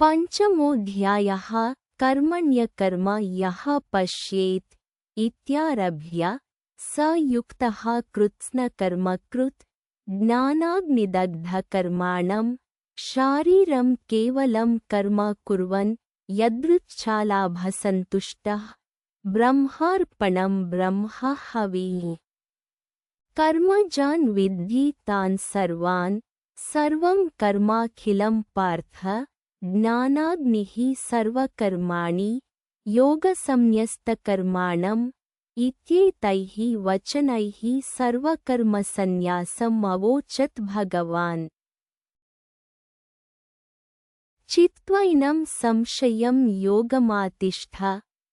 पंचमोऽध्यायः कर्मण्यकर्म यः पश्येत् इत्यारभ्य स युक्तः कृत्स्नकर्मकृत् ज्ञानाग्निदग्धकर्माणं शारीरं केवलं कर्म कुर्वन् यदृच्छालाभसन्तुष्टः ब्रह्मार्पणं ब्रह्म हविः। कर्मजान् विद्धि तान् सर्वान् सर्वं कर्माखिलं पार्थ ज्ञानाग्निः सर्वकर्माणि योगसंन्यस्तकर्माणम् इत्येतैः वचनैः सर्वकर्मसन्न्यासम् अवोचत् भगवान्। चित्त्वैनं संशयं योगमातिष्ठ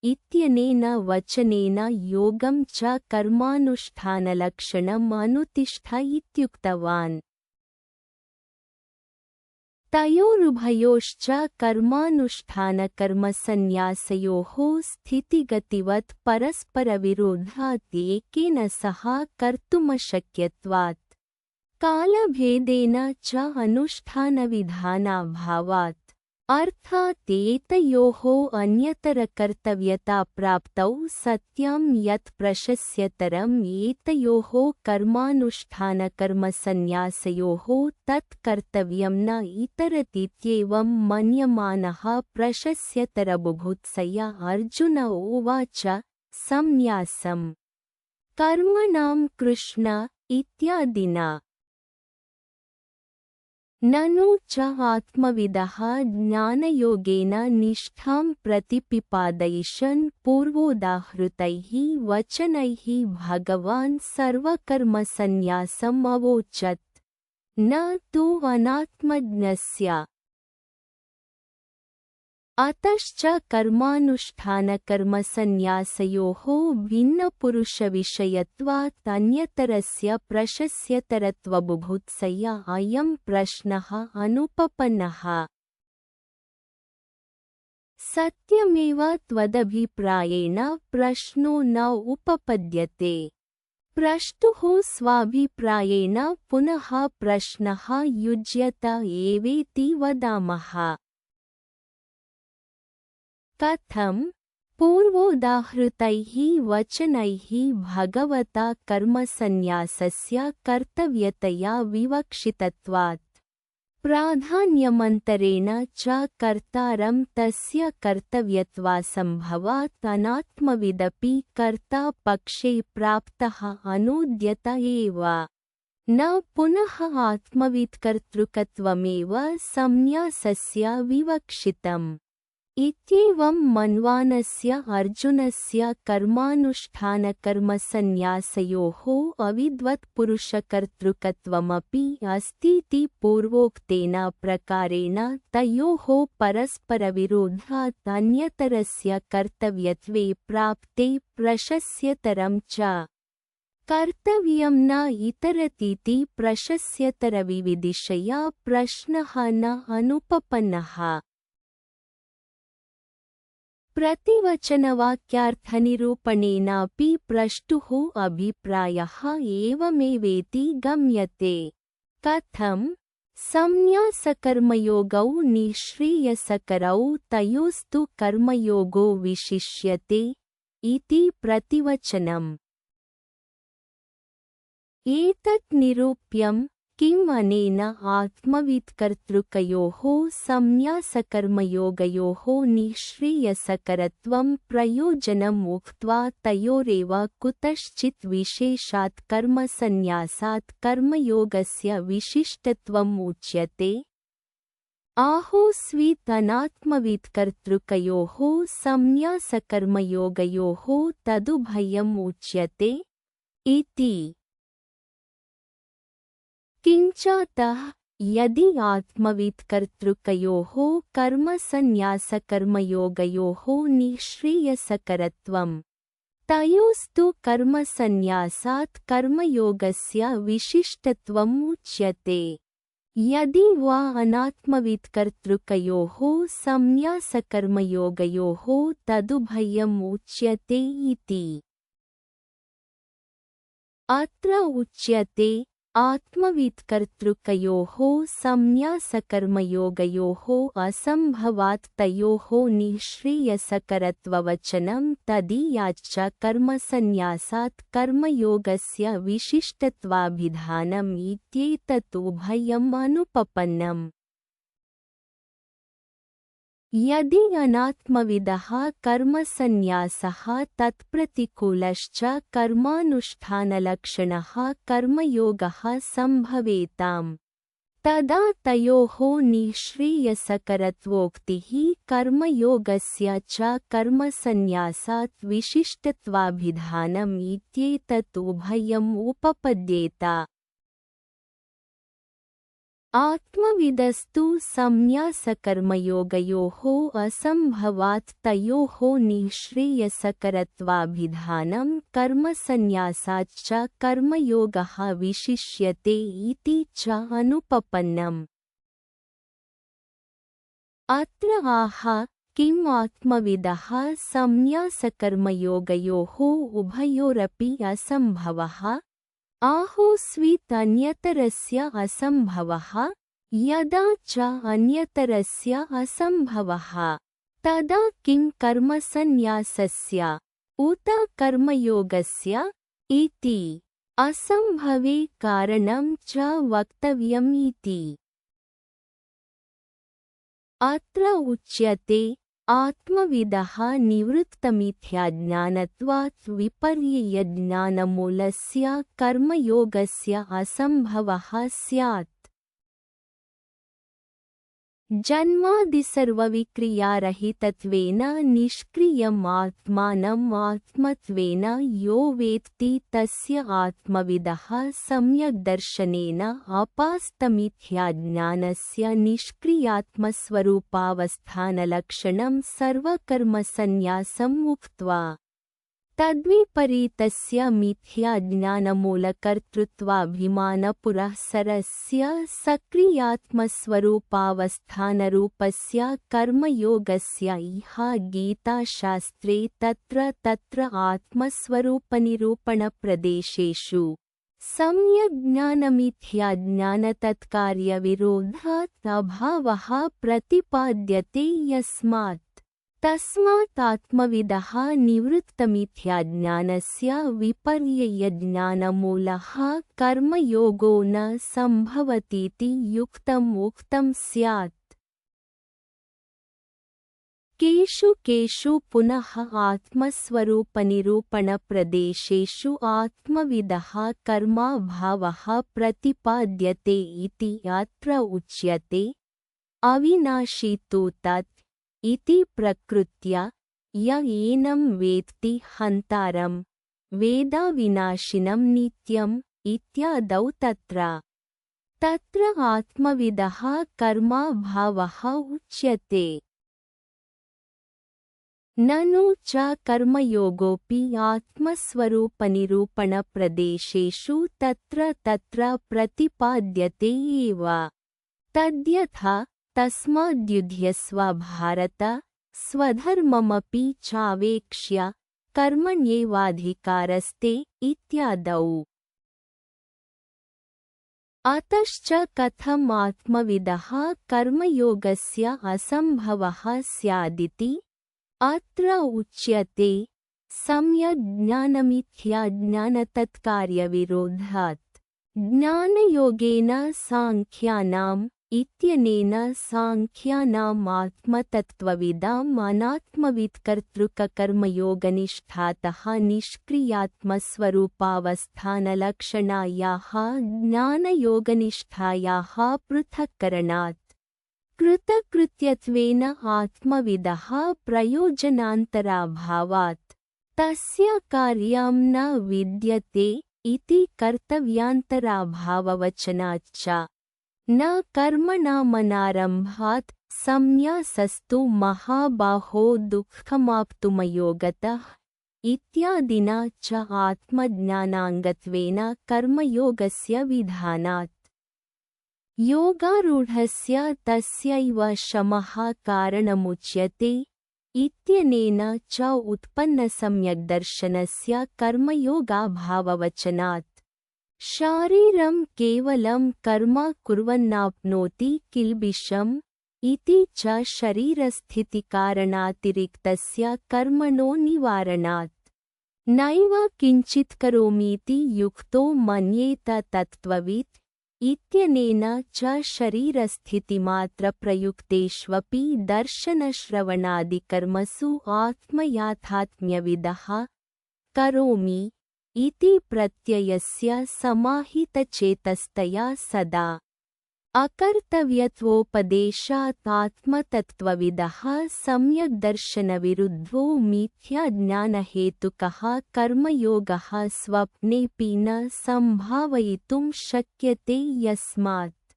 इत्यनेन वचनेन योगं च कर्मानुष्ठानलक्षणम् अनुतिष्ठ इत्युक्तवान्। तयोरुभयोश्च कर्मानुष्ठानकर्मसन्न्यासयोः स्थितिगतिवत् परस्परविरोधात् एकेन सह कर्तुमशक्यत्वात् कालभेदेन च अनुष्ठानविधानाभावात् अर्थात् एतयोः अन्यतरकर्तव्यताप्राप्तौ सत्यं यत् प्रशस्यतरम् एतयोः कर्मानुष्ठानकर्मसन्न्यासयोः तत् कर्तव्यं न इतरतीत्येवं मन्यमानः प्रशस्यतरबुभुत्सया अर्जुन उवाच संन्यासं कर्मणां कृष्ण इत्यादिना ननु च आत्मविदः ज्ञानयोगेन निष्ठां प्रतिपिपादयिषन् पूर्वोदाहृतैः वचनैः भगवान् सर्वकर्मसन्न्यासम् अवोचत्। न तु अनात्मज्ञस्य अतश्च कर्मानुष्ठानकर्मसन्न्यासयोः भिन्नपुरुषविषयत्वात् अन्यतरस्य प्रशस्यतरत्वबुभुत्सया अयं प्रश्नः अनुपपन्नः। सत्यमेव त्वदभिप्रायेण प्रश्नो न उपपद्यते। प्रष्टुः स्वाभिप्रायेण पुनः प्रश्नः युज्यत एवेति वदामः। कथं पूर्वोदाहृतैः वचनैः भगवता कर्मसन्न्यासस्य कर्तव्यतया विवक्षितत्वात् प्राधान्यमन्तरेण च कर्तारं तस्य कर्तव्यत्वासम्भवात् अनात्मविदपि कर्ता पक्षे प्राप्तः अनूद्यत एव। न पुनः आत्मवित्कर्तृकत्वमेव संन्यासस्य विवक्षितम्। इत्येवं मन्वानस्य अर्जुनस्य कर्मानुष्ठानकर्मसन्न्यासयोः अविद्वत्पुरुषकर्तृकत्वमपि अस्तीति पूर्वोक्तेन प्रकारेण तयोः परस्परविरोधात् अन्यतरस्य कर्तव्यत्वे प्राप्ते प्रशस्यतरं च कर्तव्यं न इतरतीति प्रशस्यतरविविदिशया प्रश्नः न अनुपपन्नः। प्रतिवचनवाक्यार्थनिरूपणेनापि प्रष्टुः अभिप्रायः एवमेवेति गम्यते। कथं संन्यासकर्मयोगौ निःश्रेयसकरौ तयोस्तु कर्मयोगो विशिष्यते इति प्रतिवचनम्। एतत् निरूप्यं किम् अनेन आत्मवित्कर्तृकयोः संन्यासकर्मयोगयोः निःश्रेयसकरत्वं प्रयोजनम् उक्त्वा तयोरेव कुतश्चित् विशेषात् कर्मसन्न्यासात् कर्मयोगस्य विशिष्टत्वम् उच्यते। आहोस्वित् अनात्मवित्कर्तृकयोः संन्यासकर्मयोगयोः तदुभयम् उच्यते इति। किञ्चातः यदि आत्मवित्कर्तृकयोः कर्मसन्न्यासकर्मयोगयोः निःश्रेयसकरत्वं तयोस्तु कर्मसन्न्यासात् कर्मयोगस्य विशिष्टत्वम् उच्यते। यदि वा अनात्मवित्कर्तृकयोः संन्यासकर्मयोगयोः तदुभयम् उच्यते इति। अत्र उच्यते आत्मवित्कर्तृकयोः संन्यासकर्मयोगयोः असम्भवात् तयोः निःश्रेयसकरत्ववचनं तदीयाच्च कर्मसन्न्यासात् कर्मयोगस्य विशिष्टत्वाभिधानम् इत्येतदुभयम् अनुपपन्नम्। यदि अनात्मविदः कर्मसन्न्यासः तत्प्रतिकूलश्च कर्मानुष्ठानलक्षणः कर्मयोगः सम्भवेताम्, तदा तयोः निःश्रेयसकरत्वोक्तिः कर्मयोगस्य च कर्मसन्न्यासात् विशिष्टत्वाभिधानम् इत्येतदुभयम् उपपद्येत। आत्मविदस्तु संन्यासकर्मयोगयोः असम्भवात् तयोः निःश्रेयसकरत्वाभिधानं कर्मसन्न्यासाच्च कर्मयोगः विशिष्यते इति च अनुपपन्नम्। अत्र आह किम् आत्मविदः संन्यासकर्मयोगयोः उभयोरपि असम्भवः आहोस्वित् अन्यतरस्य असम्भवः, यदा च अन्यतरस्य असम्भवः, तदा किं कर्मसन्न्यासस्य उत कर्मयोगस्य इति असम्भवे कारणं च वक्तव्यम् इति। अत्र उच्यते आत्मविदः निवृत्तमिथ्याज्ञानत्वात् विपर्ययज्ञानमूलस्य कर्मयोगस्य असम्भवः स्यात्। जन्मादिसर्वविक्रियारहितत्वेन निष्क्रियम् आत्मानम् आत्मत्वेन यो वेत्ति तस्य आत्मविदः सम्यग्दर्शनेन अपास्तमिथ्याज्ञानस्य निष्क्रियात्मस्वरूपावस्थानलक्षणं सर्वकर्मसन्न्यासम् उक्त्वा तद्विपरीतस्य मिथ्याज्ञानमूलकर्तृत्वाभिमानपुरःसरस्य सक्रियात्मस्वरूपावस्थानरूपस्य कर्मयोगस्य इह गीताशास्त्रे तत्र आत्मस्वरूपनिरूपणप्रदेशेषु सम्यग्ज्ञानमिथ्याज्ञानतत्कार्यविरोधात् अभावः प्रतिपाद्यते यस्मात् तस्मात् आत्मविदः निवृत्तमिथ्याज्ञानस्य विपर्ययज्ञानमूलः कर्मयोगो न सम्भवतीति युक्तम् उक्तं स्यात्। केषु पुनः आत्मस्वरूपनिरूपणप्रदेशेषु आत्मविदः कर्माभावः प्रतिपाद्यते इति अत्र उच्यते। अविनाशी तु तत् इति प्रकृत्या य एनं वेत्ति हन्तारं वेदाविनाशिनं नित्यम् इत्यादौ तत्र आत्मविदः कर्माभावः उच्यते। ननु च कर्मयोगोऽपि आत्मस्वरूपनिरूपणप्रदेशेषु तत्र प्रतिपाद्यते एव। तद्यथा तस्माद्युध्यस्व भारत स्वधर्ममपि चावेक्ष्य कर्मण्येवाधिकारस्ते इत्यादौ। अतश्च कथम् आत्मविदः कर्मयोगस्य असम्भवः स्यादिति अत्र उच्यते। सम्यग्ज्ञानमिथ्याज्ञानतत्कार्यविरोधात् ज्ञानयोगेन सांख्यानाम् इत्यनेन सांख्यानाम् आत्मतत्त्वविदाम् अनात्मवित्कर्तृककर्मयोगनिष्ठातः निष्क्रियात्मस्वरूपावस्थानलक्षणायाः ज्ञानयोगनिष्ठायाः पृथक्करणात् कृतकृत्यत्वेन आत्मविदः प्रयोजनान्तराभावात् तस्य कार्यं न विद्यते इति कर्तव्यान्तराभाववचनाच्च न कर्मणामनारम्भात् संन्यासस्तु महाबाहो दुःखमाप्तुमयोगतः इत्यादिना च आत्मज्ञानाङ्गत्वेन कर्मयोगस्य विधानात् योगारूढस्य तस्यैव शमः कारणमुच्यते इत्यनेन च उत्पन्नसम्यग्दर्शनस्य कर्मयोगाभाववचनात् शारीरं केवलं कर्म कुर्वन्नाप्नोति किल्बिषम् इति च शरीरस्थितिकारणातिरिक्तस्य कर्मणो निवारणात् नैव किञ्चित् करोमीति युक्तो मन्येत तत्त्ववित् इत्यनेन च शरीरस्थितिमात्रप्रयुक्तेष्वपि दर्शनश्रवणादिकर्मसु आत्मयाथात्म्यविदः करोमि इति प्रत्ययस्य समाहितचेतस्तया सदा अकर्तव्यत्वोपदेशात् आत्मतत्त्वविदः सम्यग्दर्शनविरुद्धो मिथ्याज्ञानहेतुकः कर्मयोगः स्वप्नेऽपि न सम्भावयितुं शक्यते यस्मात्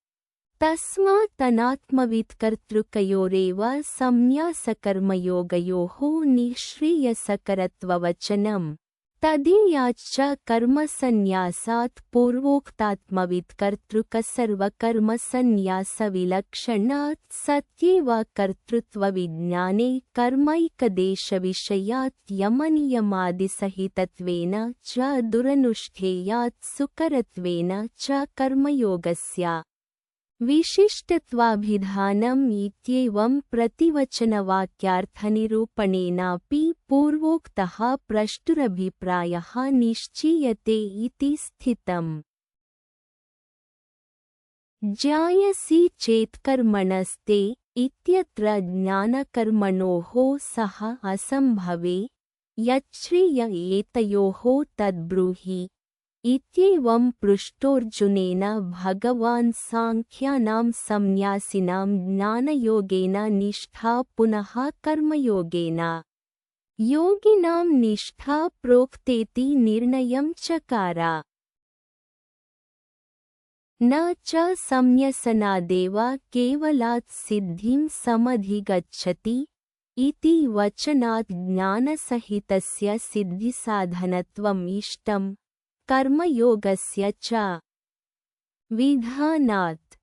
तस्मात्तनात्मवित्कर्तृकयोरेव संन्यासकर्मयोगयोः निःश्रेयसकरत्ववचनम् तदीयाच्च कर्मसन्न्यासात् पूर्वोक्तात्मवित्कर्तृकसर्वकर्मसन्न्यासविलक्षणात् सत्येव कर्तृत्वविज्ञाने कर्मैकदेशविषयात् यमनियमादिसहितत्वेन च दुरनुष्ठेयात् सुकरत्वेन च कर्मयोगस्य विशिष्टत्वाभिधानम् इत्येवं प्रतिवचनवाक्यार्थनिरूपणेनापि पूर्वोक्तः प्रष्टुरभिप्रायः निश्चीयते इति स्थितम्। ज्ञायसि चेत् कर्मणस्ते इत्यत्र ज्ञानकर्मणोः सह असम्भवे यच्छ्रेय एतयोः तद्ब्रूहि इत्येवं पृष्टोऽर्जुनेन भगवान् सांख्यानां संन्यासिनां ज्ञानयोगेन निष्ठा पुनः कर्मयोगेन योगिनां निष्ठा प्रोक्तेति निर्णयं चकार। न च संन्यसनादेव केवलात् सिद्धिं समधिगच्छति इति वचनात् ज्ञानसहितस्य सिद्धिसाधनत्वम् इष्टम् कर्मयोगस्य च विधानात्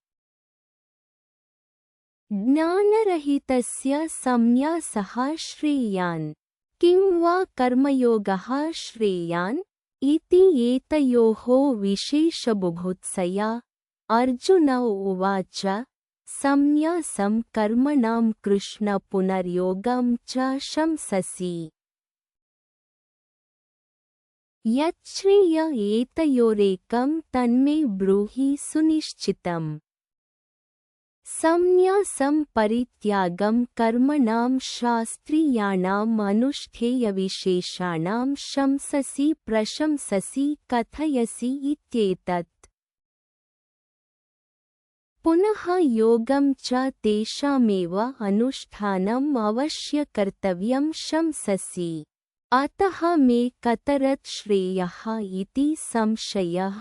ज्ञानरहितस्य संन्यासः श्रेयान् किं वा कर्मयोगः श्रेयान् इति एतयोः विशेषबुभुत्सया अर्जुन उवाच संन्यासं कर्मणां कृष्ण पुनर्योगं च शंससि यच्छ्रेय एतयोरेकं तन्मे ब्रूहि सुनिश्चितम्। संन्यासं परित्यागं कर्मणां शास्त्रीयाणाम् अनुष्ठेयविशेषाणां शंससि प्रशंससि कथयसि इत्येतत्। पुनः योगं च तेषामेव अनुष्ठानम् अवश्यकर्तव्यं शंससि। अतः मे कतरत् श्रेयः इति संशयः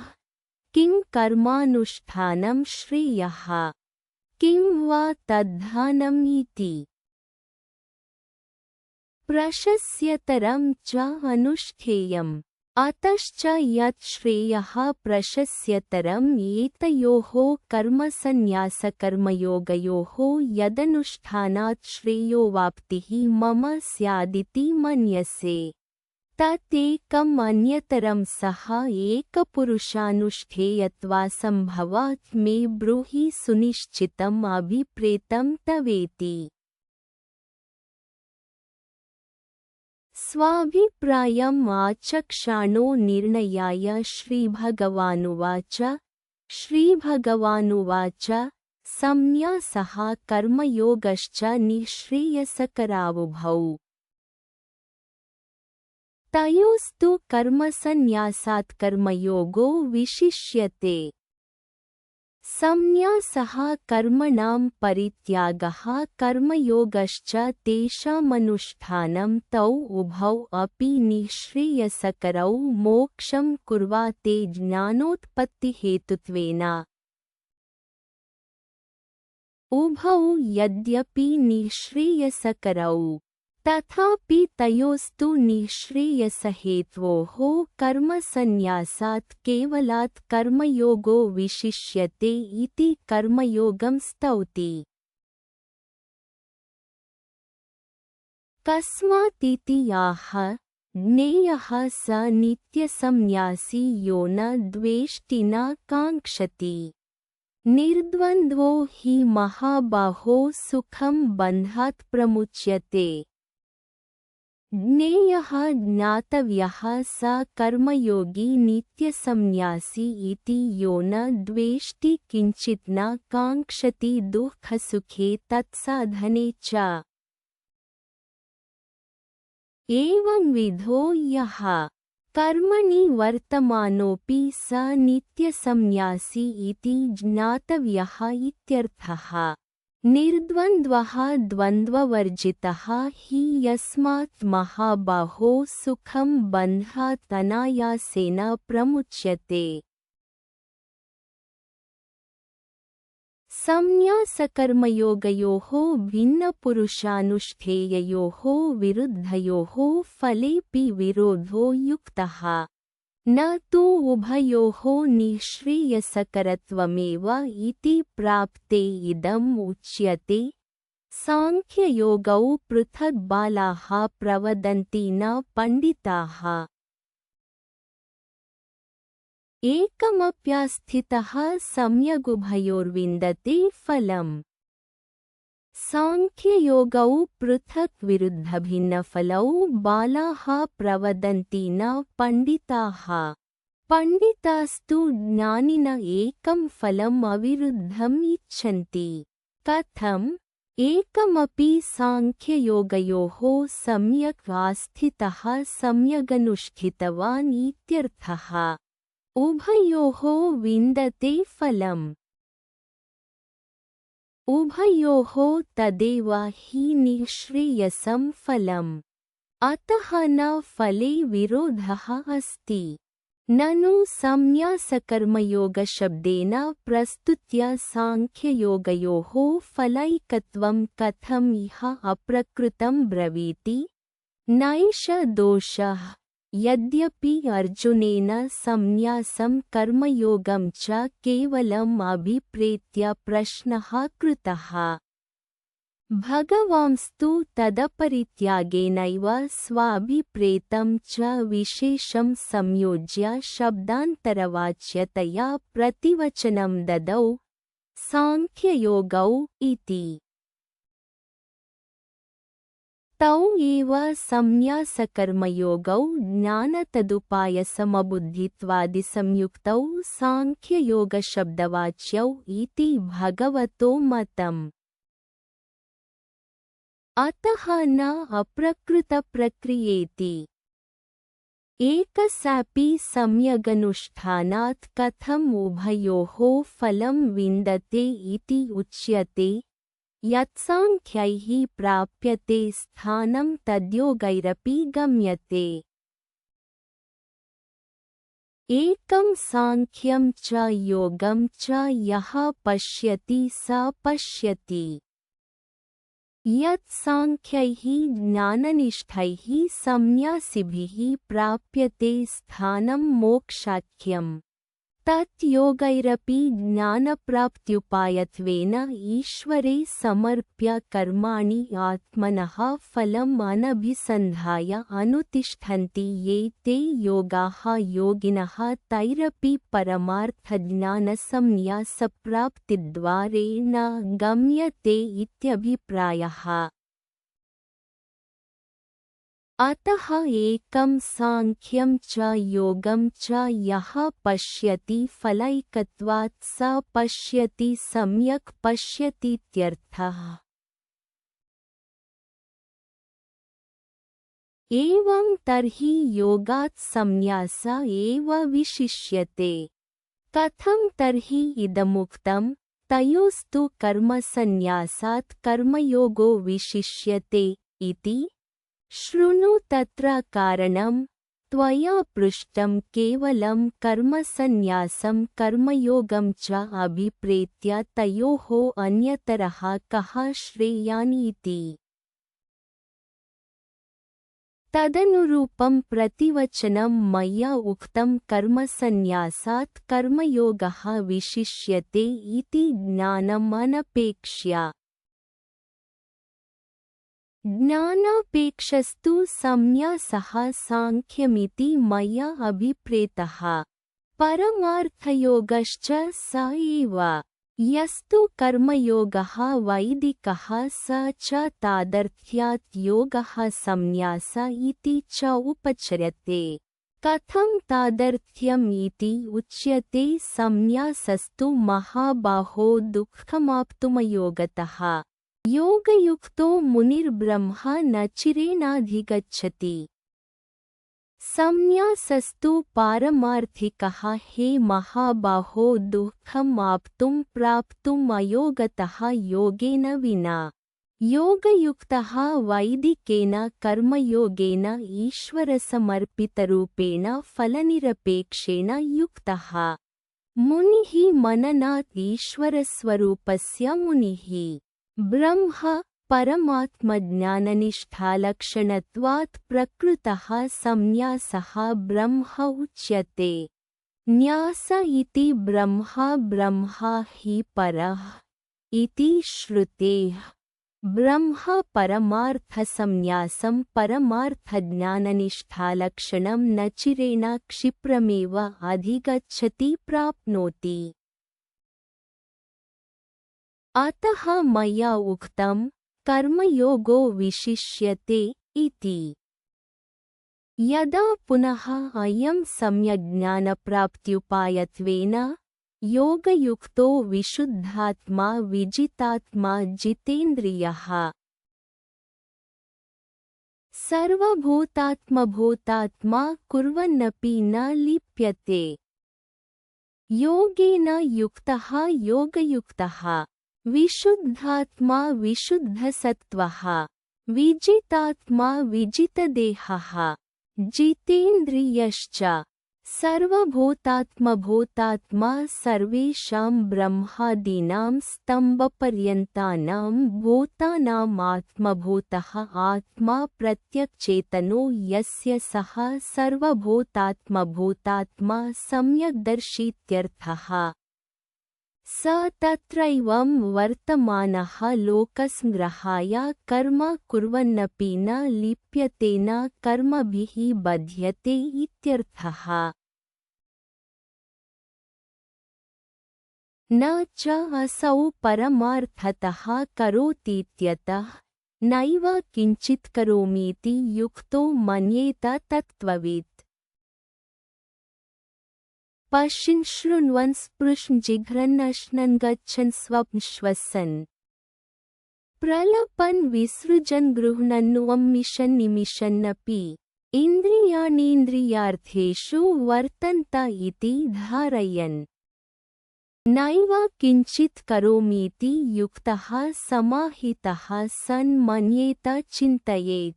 किं कर्मानुष्ठानं श्रेयः किं वा तद्धानम् इति प्रशस्यतरं च अनुष्ठेयम्। अतश्च यत् श्रेयः प्रशस्यतरम् एतयोः कर्मसन्न्यासकर्मयोगयोः यदनुष्ठानात् श्रेयोवाप्तिः मम स्यादिति मन्यसे तदेकम् अन्यतरं सः एकपुरुषानुष्ठेयत्वासम्भवात् मे ब्रूहि सुनिश्चितम् अभिप्रेतं तवेति। स्वाभिप्रायम् आचक्षाणो निर्णयाय श्रीभगवानुवाच श्रीभगवानुवाच संन्यासः कर्मयोगश्च निःश्रेयसकरावुभौ तयोस्तु कर्मसन्न्यासात् कर्मयोगो विशिष्यते। संन्यासः कर्मणां परित्यागः कर्मयोगश्च तेषामनुष्ठानं तौ उभौ अपि निःश्रेयसकरौ मोक्षं कुर्वाते ज्ञानोत्पत्तिहेतुत्वेन। उभौ यद्यपि निःश्रेयसकरौ तथापि तयोस्तु निःश्रेयसहेत्वोः कर्मसन्न्यासात् केवलात् कर्मयोगो विशिष्यते इति कर्मयोगं स्तौति। कस्मातिति आह ज्ञेयः स नित्यसंन्यासी यो न द्वेष्टि न काङ्क्षति। निर्द्वन्द्वो हि महाबाहो सुखं बन्धात् प्रमुच्यते। ज्ञेयः ज्ञातव्यः स कर्मयोगी नित्यसंन्यासी इति यो न द्वेष्टि किञ्चित् न काङ्क्षति दुःखसुखे तत्साधने च। एवंविधो यः कर्मणि वर्तमानोऽपि स नित्यसंन्यासी इति ज्ञातव्यः इत्यर्थः। निर्द्वन्द्वः द्वन्द्ववर्जितः हि यस्मात् महाबाहो सुखं बन्धात् अनायासेन प्रमुच्यते। संन्यासकर्मयोगयोः भिन्नपुरुषानुष्ठेययोः विरुद्धयोः फलेऽपि विरोधो युक्तः। न तु उभयोः निःश्रेयसकरत्वमेव इति प्राप्ते इदम् उच्यते। सांख्ययोगौ पृथक् बालाः प्रवदन्ति न पण्डिताः। एकमप्यास्थितः सम्यगुभयोर्विन्दते फलम्। सांख्ययोगौ पृथक् विरुद्धभिन्नफलौ बालाः प्रवदन्ति न पण्डिताः। पण्डितास्तु ज्ञानिन एकं फलम् अविरुद्धम् इच्छन्ति। कथम्? एकमपि सांख्ययोगयोः सम्यक् आस्थितः सम्यगनुष्ठितवान् इत्यर्थः। उभयोः विन्दते फलम्। उभयोः तदेव हि निःश्रेयसं फलम्। अतः न फले विरोधः अस्ति। ननु संन्यासकर्मयोगशब्देन प्रस्तुत्य सांख्ययोगयोः फलैकत्वं कथम् इह अप्रकृतं ब्रवीति? नैष दोषः। यद्यपि अर्जुनेन संन्यासं कर्मयोगं च केवलम् अभिप्रेत्य प्रश्नः कृतः। भगवांस्तु तदपरित्यागेनैव स्वाभिप्रेतं च विशेषं संयोज्य शब्दान्तरवाच्यतया प्रतिवचनं ददौ। सांख्ययोगौ इति। तौ एव संन्यासकर्मयोगौ ज्ञानतदुपायसमबुद्धित्वादिसंयुक्तौ सांख्ययोगशब्दवाच्यौ इति भगवतो मतम्। अतः न अप्रकृतप्रक्रियेति। एकस्यापि सम्यगनुष्ठानात् कथम् उभयोः फलं विन्दते इति उच्यते। यत्साङ्ख्यैः प्राप्यते स्थानं तद्योगैरपि गम्यते। एकं साङ्ख्यं च योगं च यः पश्यति स पश्यति। यत् साङ्ख्यैः ज्ञाननिष्ठैः संन्यासिभिः प्राप्यते स्थानं मोक्षाख्यम्। तत् योगैरपि ज्ञानप्राप्त्युपायत्वेन ईश्वरे समर्प्य कर्माणि आत्मनः फलम् अनभिसन्धाय अनुतिष्ठन्ति ये ते योगाः योगिनः तैरपि परमार्थज्ञानसंन्यासप्राप्तिद्वारेण गम्यते इत्यभिप्रायः। अतः एकं साङ्ख्यं च योगं च यः पश्यति फलैकत्वात् स पश्यति सम्यक् पश्यतीत्यर्थः। एवं तर्हि योगात् संन्यास एव विशिष्यते। कथं तर्हि इदमुक्तं? तयोस्तु कर्मसन्न्यासात् कर्मयोगो विशिष्यते इति। शृणु तत्र कारणं। त्वया पृष्टं केवलं कर्मसन्न्यासं कर्मयोगं च अभिप्रेत्य तयोः अन्यतरः कः श्रेयान् इति। तदनुरूपं प्रतिवचनं मया उक्तं कर्मसन्न्यासात् कर्मयोगः विशिष्यते इति ज्ञानम् अनपेक्ष्य। ज्ञानापेक्षस्तु संन्यासः सांख्यमिति मया अभिप्रेतः परमार्थयोगश्च स एव यस्तु कर्मयोगः वैदिकः स च तादर्थ्यात् योगः संन्यास इति च उपचर्यते। कथं तादर्थ्यम् इति उच्यते? संन्यासस्तु महाबाहो दुःखमाप्तुमयोगतः योगयुक्तो मुनिर्ब्रह्म न चिरेणाधिगच्छति। संन्यासस्तु पारमार्थिकः हे महाबाहो दुःखम् आप्तुं प्राप्तुम् अयोगतः योगेन विना। योगयुक्तः वैदिकेन कर्मयोगेन ईश्वरसमर्पितरूपेण फलनिरपेक्षेण युक्तः मुनिः मननात् ईश्वरस्वरूपस्य मुनिः। ब्रह्म परमात्मज्ञाननिष्ठालक्षणत्वात् प्रकृतः संन्यासः ब्रह्म उच्यते। न्यास इति ब्रह्म ब्रह्म हि परः इति श्रुतेः। ब्रह्म परमार्थसंन्यासं परमार्थज्ञाननिष्ठालक्षणं न चिरेण क्षिप्रमेव अधिगच्छति प्राप्नोति। अतः मया उक्तं कर्मयोगो विशिष्यते इति। यदा पुनः अयं सम्यग्ज्ञानप्राप्त्युपायत्वेन योगयुक्तो विशुद्धात्मा विजितात्मा जितेन्द्रियः सर्वभूतात्मभूतात्मा कुर्वन्नपि न लिप्यते। योगेन युक्तः योगयुक्तः विशुद्धात्मा विशुद्धसत्त्वः विजितात्मा विजितदेहः जितेन्द्रियश्च सर्वभूतात्मभूतात्मा सर्वेषां ब्रह्मादीनां स्तम्भपर्यन्तानां भूतानाम् आत्मभूतः आत्मा प्रत्यक्चेतनो यस्य सः सर्वभूतात्मभूतात्मा सम्यग्दर्शीत्यर्थः। स तत्रैवं वर्तमानः लोकसंग्रहाय कर्म कुर्वन्नपि न लिप्यते न कर्मभिः बध्यते इत्यर्थः। न च असौ परमार्थतः करोतीत्यतः नैव किञ्चित् करोमीति युक्तो मन्येत तत्त्ववित्। पश्यन् शृण्वन् स्पृशन् जिघ्रन् अश्नन् गच्छन् स्वप्न् श्वसन् प्रलपन् विसृजन् गृह्णन्नुवम्मिषन् निमिषन्नपि इन्द्रियाणीन्द्रियार्थेषु वर्तन्त इति धारयन्। नैव किञ्चित् करोमीति युक्तः समाहितः सन् मन्येत चिन्तयेत्।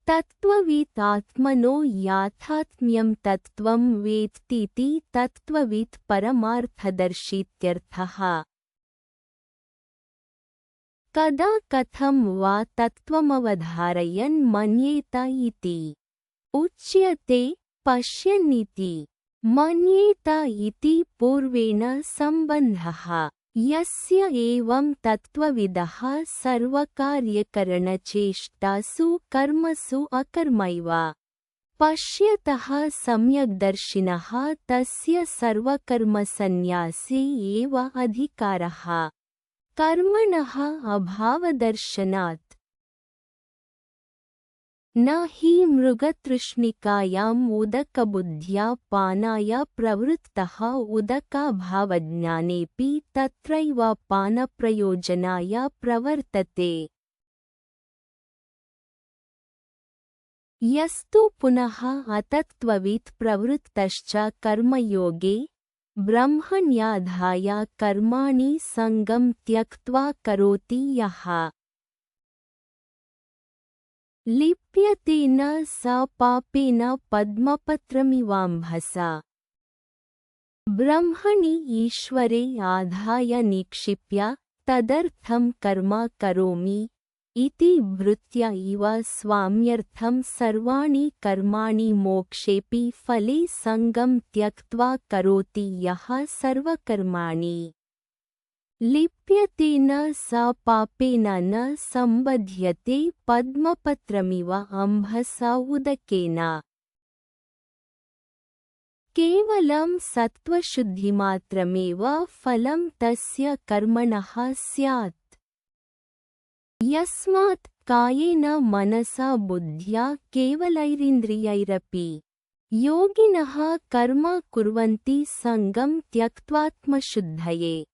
तत्त्ववित् आत्मनो याथात्म्यं तत्त्वं वेत्तीति तत्त्ववित् परमार्थदर्शीत्यर्थः। कदा कथं वा तत्त्वमवधारयन् मन्येत इति उच्यते। पश्यन्निति मन्येत इति पूर्वेण सम्बन्धः। यस्य एवं तत्त्वविदः सर्वकार्यकरणचेष्टासु कर्मसु अकर्मैव पश्यतः सम्यग्दर्शिनः तस्य सर्वकर्मसन्न्यासे एव अधिकारः कर्मणः अभावदर्शनात्। न हि मृगतृष्णिकायाम् उदकबुद्ध्या पानाय प्रवृत्तः उदकाभावज्ञानेऽपि तत्रैव पानप्रयोजनाय प्रवर्तते। यस्तु पुनः अतत्त्ववित् प्रवृत्तश्च कर्मयोगे ब्रह्मण्याधाय कर्माणि सङ्गं त्यक्त्वा करोति यः लिप्यते न स पापेन पद्मपत्रमिवाम्भसा। ब्रह्मणि ईश्वरे आधाय निक्षिप्य तदर्थं कर्म करोमि इति भृत्या इव स्वाम्यर्थं सर्वाणि कर्माणि मोक्षेऽपि फले सङ्गं त्यक्त्वा करोति यः सर्वकर्माणि लिप्यते न स पापेन न संबध्यते पद्मपत्रमिव अम्भसा उदकेन। केवलं सत्त्वशुद्धिमात्रमेव फलं तस्य कर्मणः स्यात्। यस्मात् कायेन मनसा बुद्ध्या केवलैरिन्द्रियैरपि योगिनः कर्म कुर्वन्ति सङ्गं त्यक्त्वात्मशुद्धये।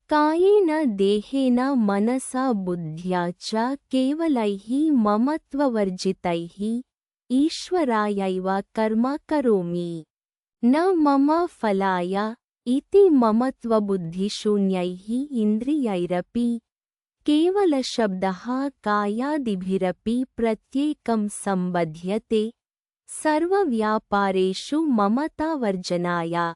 कायेन देहेन मनसा बुद्ध्या च केवलैः ममत्ववर्जितैः ईश्वरायैव कर्म करोमि, न मम फलाय इति ममत्वबुद्धिशून्यैः इन्द्रियैरपि केवलशब्दः कायादिभिरपि प्रत्येकं सम्बध्यते सर्वव्यापारेषु ममतावर्जनाय।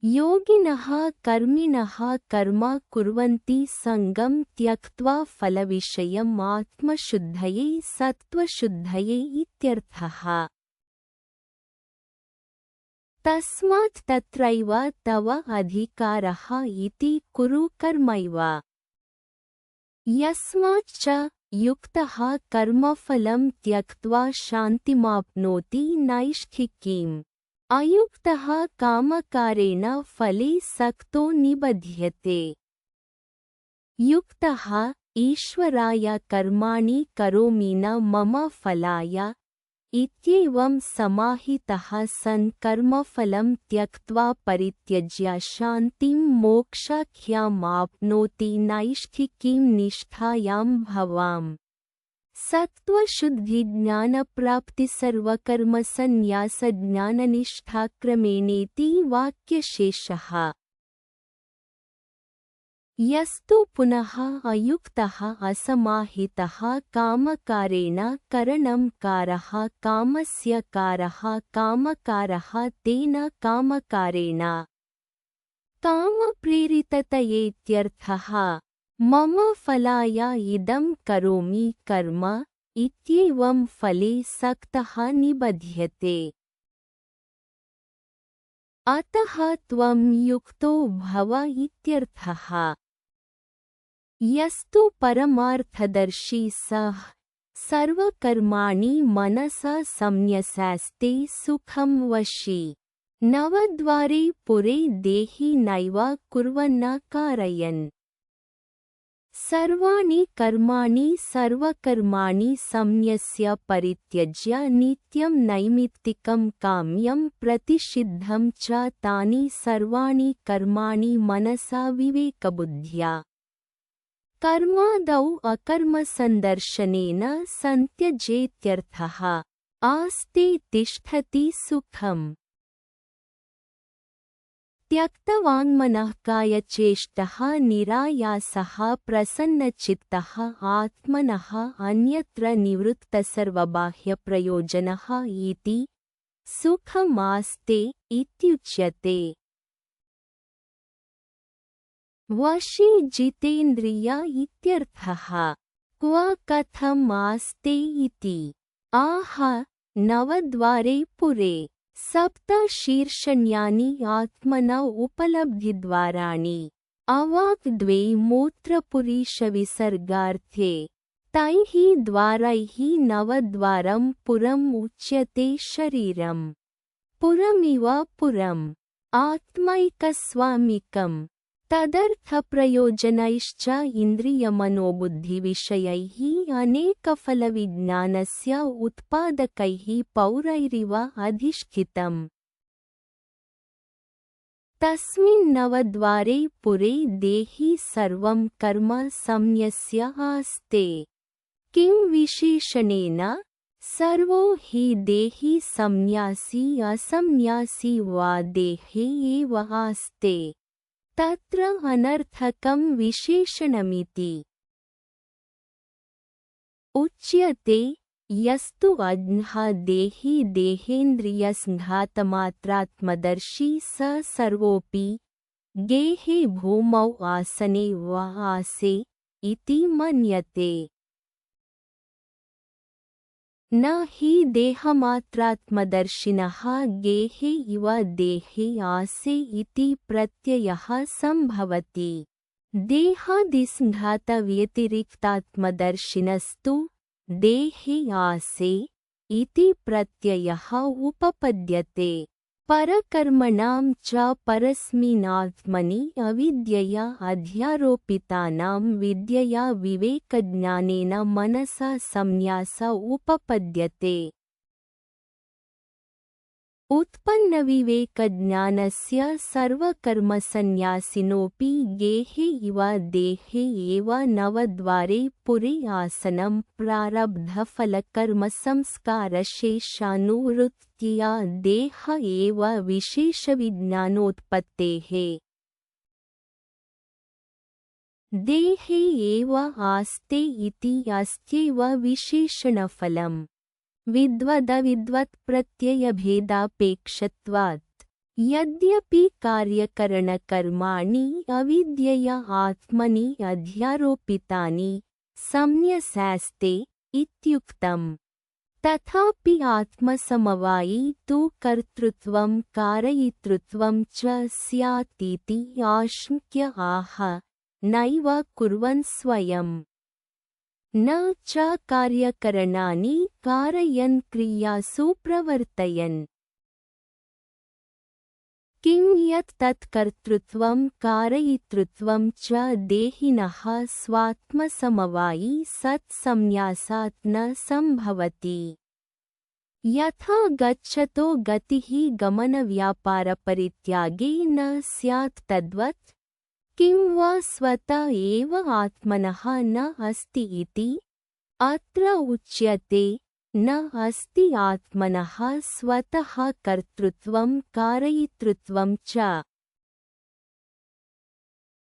योगिनः कर्मिणः कर्म कुर्वन्ति सङ्गं त्यक्त्वा फलविषयम् आत्मशुद्धये सत्त्वशुद्धये इत्यर्थः। तस्मात् तत्रैव तव अधिकारः इति कुरु कर्मैव। यस्माच्च युक्तः कर्मफलं त्यक्त्वा शान्तिमाप्नोति नैष्ठिकीम्। अयुक्तः कामकारेण फले सक्तो निबध्यते। युक्तः ईश्वराय कर्माणि करोमि न मम फलाय इत्येवं समाहितः सन् कर्मफलं त्यक्त्वा परित्यज्य शान्तिं मोक्षाख्याम् आप्नोति नैष्ठिकीं निष्ठायां भवाम्। सत्त्वशुद्धिज्ञानप्राप्तिसर्वकर्मसन्न्यासज्ञाननिष्ठाक्रमेणेति वाक्यशेषः। यस्तु पुनः अयुक्तः असमाहितः कामकारेण करणं कारः कामस्य कारः कामकारः तेन कामकारेण कामप्रेरिततयेत्यर्थः। मम फलाय इदं करोमि कर्म इत्येवं फले सक्तः निबध्यते। अतः त्वं युक्तो भव इत्यर्थः। यस्तु परमार्थदर्शी सः सर्वकर्माणि मनसा संन्यस्ते सुखं वशी। नवद्वारे पुरे देहि नैव कुर्वन्न कारयन्। सर्वाणि कर्माणि सर्वकर्माणि संन्यस्य परित्यज्य नित्यं नैमित्तिकं काम्यं प्रतिषिद्धं च तानि सर्वाणि कर्माणि मनसा विवेकबुद्ध्या कर्मादौ अकर्मसन्दर्शनेन सन्त्यजेत्यर्थः। आस्ते तिष्ठति सुखम्। त्यक्तवाङ्मनः कायचेष्टः निरायासः प्रसन्नचित्तः आत्मनः अन्यत्र निवृत्तसर्वबाह्यप्रयोजनः इति सुखमास्ते इत्युच्यते। वशी जितेन्द्रिय इत्यर्थः। क्व कथम् आस्ते इति। आह नवद्वारे पुरे सप्त शीर्षण्यानि आत्मन उपलब्धिद्वाराणि। अवाक् द्वे मूत्रपुरीशविसर्गार्थे। तैः द्वारैः नवद्वारं पुरम् उच्यते शरीरम्। पुरमिव पुरम् आत्मैकस्वामिकम्। तदर्थप्रयोजनैश्च इन्द्रियमनोबुद्धिविषयैः अनेकफलविज्ञानस्य उत्पादकैः पौरैरिव अधिष्ठितम्। तस्मिन् नवद्वारे पुरे देहि सर्वं कर्म संन्यस्य आस्ते। किं विशेषणेन? सर्वो हि देहि संन्यासी असंन्यासी वा देहे एव आस्ते। तत्र अनर्थकं विशेषणमिति उच्यते। यस्तु अज्ञः देही देहेन्द्रियसङ्घातमात्रात्मदर्शी स सर्वोऽपि गेहे भूमौ आसने वा आसे इति मन्यते। न हि देहमात्रात्मदर्शिनः गेहे इव देहे आसे इति प्रत्ययः सम्भवति। देहादिसङ्घातव्यतिरिक्तात्मदर्शिनस्तु देहे आसे इति प्रत्ययः उपपद्यते। परकर्मणां च परस्मिन्नात्मनि अविद्यया अध्यारोपितानां विद्यया विवेकज्ञानेन मनसा संन्यास उपपद्यते। उत्पन्नविवेकज्ञानस्य सर्वकर्मसन्न्यासिनोऽपि गेहे इव देहे एव नवद्वारे पुरे आसनं प्रारब्धफलकर्मसंस्कारशेषानुवृत्त्या देह एव विशेषविज्ञानोत्पत्तेः। देहे एव आस्ते इति अस्त्यैव विशेषणफलम्। विद्वदविद्वत्प्रत्ययभेदापेक्षत्वात्। यद्यपि कार्यकरणकर्माणि अविद्यया आत्मनि अध्यारोपितानि संन्यस्यास्ते इत्युक्तम्, तथापि आत्मसमवायी तु कर्तृत्वं कारयितृत्वं च स्यातीति आशङ्क्य आह नैव कुर्वन् स्वयम् न च कार्यकरणानि कारयन् क्रियासु प्रवर्तयन्। किं यत् तत्कर्तृत्वं कारयितृत्वं च देहिनः स्वात्मसमवायी सत्संन्यासात् न सम्भवति। यथा गच्छतो गतिः गमनव्यापारपरित्यागे न स्यात् तद्वत् किं वा स्वतः एव आत्मनः न अस्ति इति अत्र उच्यते। न अस्ति आत्मनः स्वतः कर्तृत्वं कारयितृत्वं च।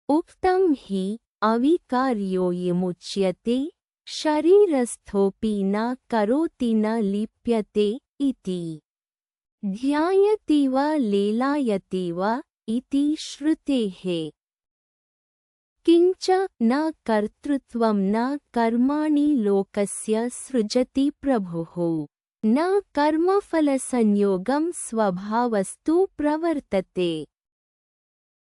उक्तं हि अविकार्योऽयमुच्यते शरीरस्थोऽपि न करोति न लिप्यते इति। ध्यायति वा लेलायति वा इति श्रुतेः। किंच न कर्तृत्वं न कर्माणि लोकस्य सृजति प्रभुः। न कर्मफलसंयोगं स्वभावस्तु प्रवर्तते।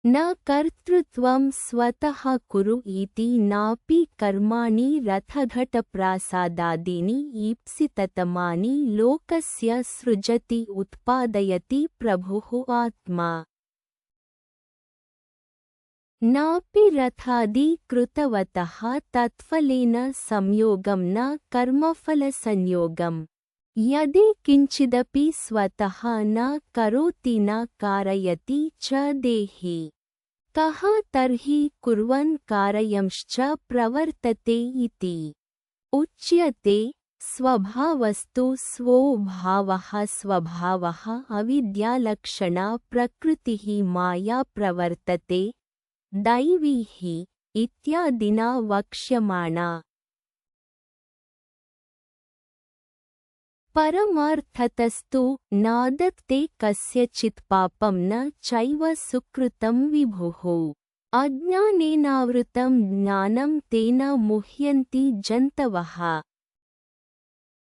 न कर्तृत्वं स्वतः कुरु इति नापि कर्माणि रथघटप्रासादादीनि ईप्सिततमानि लोकस्य सृजति उत्पादयति प्रभुः आत्मा। नापि रथादि कृतवतः तत्फलेन संयोगं न कर्मफलसंयोगम्। यदि किंचिदपि स्वतः न करोति न कारयति च देहि, कः तर्हि कुर्वन् कारयंश्च प्रवर्तते इति उच्यते। स्वभावस्तु स्वो भावः स्वभावः अविद्यालक्षणा प्रकृतिः माया प्रवर्तते दैवी हि इत्यादिना वक्ष्यमाणा। परमार्थतस्तु नादत्ते कस्यचित् पापं न चैव सुकृतं विभुः। अज्ञानेनावृतं ज्ञानं तेन मुह्यन्ति जन्तवः।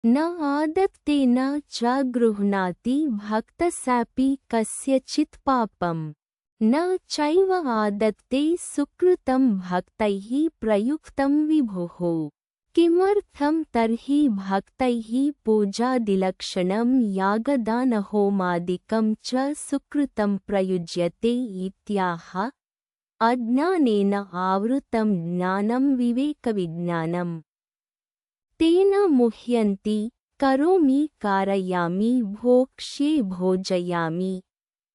न आदत्ते न च गृह्णाति भक्तस्यापि कस्यचित् पापम्। न चैव आदत्ते सुकृतं भक्तैः प्रयुक्तं विभुः। किमर्थं तर्हि भक्तैः पूजादिलक्षणं यागदानहोमादिकं च सुकृतं प्रयुज्यते इत्याह। अज्ञानेन आवृतं ज्ञानं विवेकविज्ञानम्। तेन मुह्यन्ति करोमि कारयामि भोक्ष्ये भोजयामि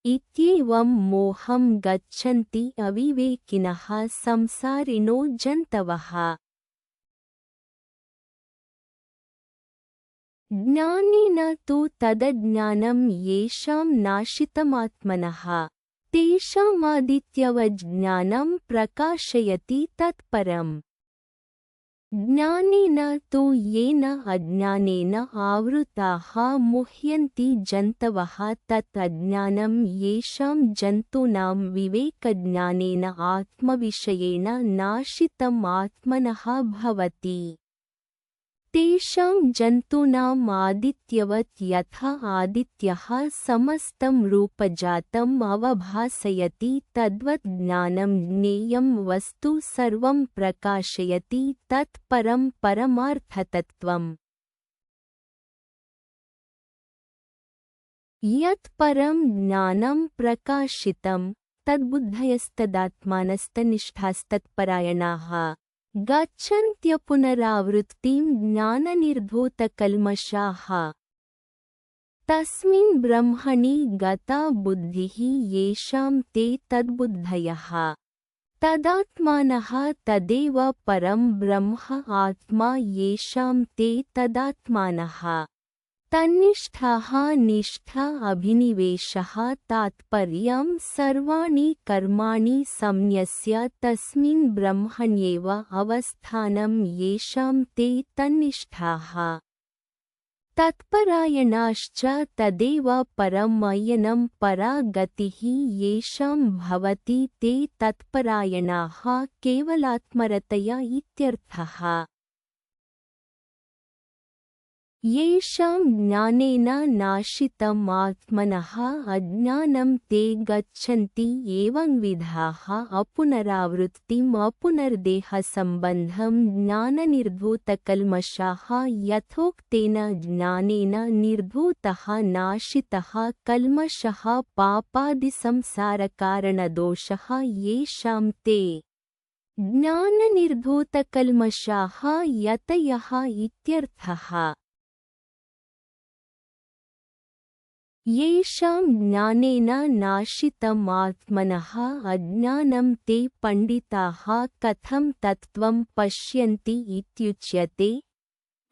इत्येवं मोहं गच्छन्ति अविवेकिनः संसारिणो जन्तवः। ज्ञानेन तु तदज्ञानं येषां नाशितमात्मनः तेषामादित्यवज्ञानं प्रकाशयति तत्परम्। ज्ञानेन तु येन अज्ञानेन आवृताः मुह्यन्ति जन्तवः तत् अज्ञानं येषां जन्तूनां विवेकज्ञानेन आत्मविषयेण नाशितम् आत्मनः भवति। तेषां जन्तूनाम् आदित्यवत् यथा आदित्यः समस्तं रूपजातम् अवभासयति तद्वत् ज्ञानं ज्ञेयं वस्तु सर्वं प्रकाशयति तत् परं परमार्थतत्त्वम्। यत् परं ज्ञानं प्रकाशितं तद्बुद्धयस्तदात्मानस्तनिष्ठास्तत्परायणाः गच्छन्त्यपुनरावृत्तिं ज्ञाननिर्धूतकल्मषाः। तस्मिन् ब्रह्मणि गता बुद्धिः येषां ते तद्बुद्धयः तदात्मानः तदेव परं ब्रह्म आत्मा येषां ते तदात्मानः तन्निष्ठाः निष्ठा अभिनिवेशः तात्पर्यं सर्वाणि कर्माणि संन्यस्य तस्मिन् ब्रह्मण्येव अवस्थानं येषां ते तन्निष्ठाः तत्परायणाश्च तदेव परमयनं परा गतिः येषां भवति ते तत्परायणाः केवलात्मरतया इत्यर्थः। येषां ज्ञानेन नाशितम् आत्मनः अज्ञानं ते गच्छन्ति एवंविधाः अपुनरावृत्तिम् अपुनर्देहसम्बन्धं ज्ञाननिर्धूतकल्मषाः यथोक्तेन ज्ञानेन निर्धूतः नाशितः कल्मषः पापादिसंसारकारणदोषः येषां ते ज्ञाननिर्धूतकल्मषाः यतयः इत्यर्थः। येषां ज्ञानेन नाशितम् आत्मनः अज्ञानं ते पण्डिताः कथं तत्त्वं पश्यन्ति इत्युच्यते।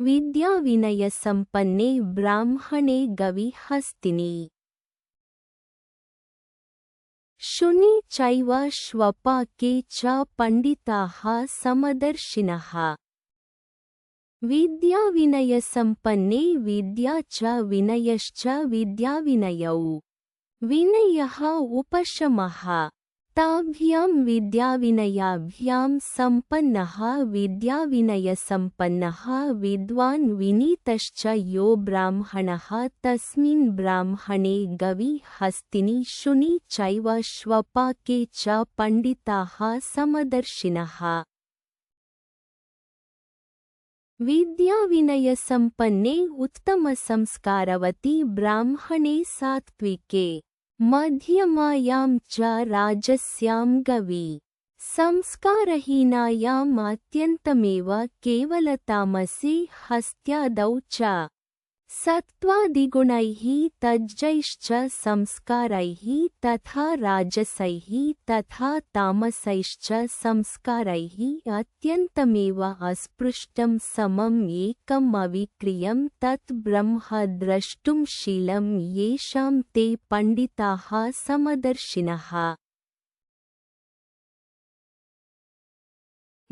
विद्याविनयसम्पन्ने ब्राह्मणे गविहस्तिनि शुनि चैव श्वपाके च पण्डिताः समदर्शिनः। विद्याविनयसम्पन्ने विद्या च विनयश्च विद्याविनयौ विनयः उपशमः। ताभ्यां विद्याविनयाभ्यां सम्पन्नः विद्याविनयसम्पन्नः विद्वान् विनीतश्च यो ब्राह्मणः तस्मिन् ब्राह्मणे गवि हस्तिनि शुनि चैव श्वपाके च पण्डिताः समदर्शिनः। विद्याविनयसम्पन्ने उत्तमसंस्कारवति ब्राह्मणे सात्विके मध्यमायां च राजस्यां गवि संस्कारहीनायाम् अत्यन्तमेव केवलतामसी हस्त्यादौ च सत्त्वादिगुणैः तज्जैश्च संस्कारैः तथा राजसैः तथा तामसैश्च संस्कारैः अत्यन्तमेव अस्पृष्टं समम् एकम् अविक्रियं तत् ब्रह्म द्रष्टुं शीलं येषां ते पण्डिताः समदर्शिनः।